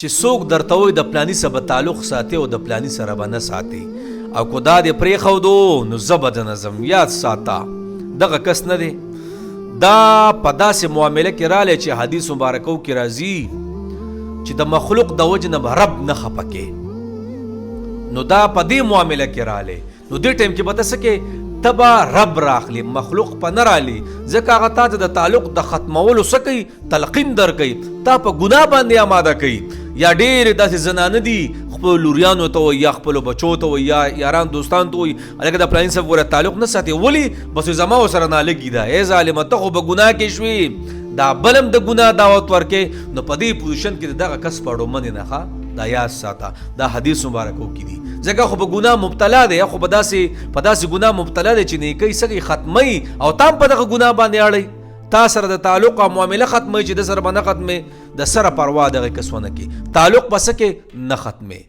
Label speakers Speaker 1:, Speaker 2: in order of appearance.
Speaker 1: چې څوک درته وایي د پلاني سره به تعلق ساتي او د پلاني سره به نه ساتي او کو دا دې پرېښودو نو زه به د نظم یاد ساته دغه کس نه دی. دا په داسې معامله کې رالی چې حدیث مبارکو کې راځي چې د مخلوق د وجې نه به رب نه خفه کې، نو دا په دې معامله کې رالی نو دې ټایم کې به ته څه کې ته به رب راخلي، مخلوق په نه رالي، ځکه هغه تا ته د تعلق د ختمولو څه کوي تلقین در کوي، تا په ګناه باندې آماده کوي. یا ډېرې داسې زنانه دي خپلو لوریانو ته وایي یا خپلو بچو ته وایي یا یاران دوستان ته وایي هلکه د پلاني صاحب ګوره تعلق نه ساتي، ولې بس زما ورسره نالګي ده، ای ظالمه ته خو په ګناه کې شوې، دا بلم د ګناه دعوت ورکې، نو په دې پوزیشن کې دغه کس په اړومنې نه ښه دا یاد ساته، دا حدیث مبارکو کې دي، ځکه خو په ګناه مبتلا دی، خو په داسې ګناه مبتلا دی چې نیکۍ سګي ختموي او تام په دغه ګناه باندې اړئ، تا سره د تعلق او معامله ختموي چې د سره به نه ختمې، د سره پروا دغه کس ونه کې تعلق به څه کې نه ختمې.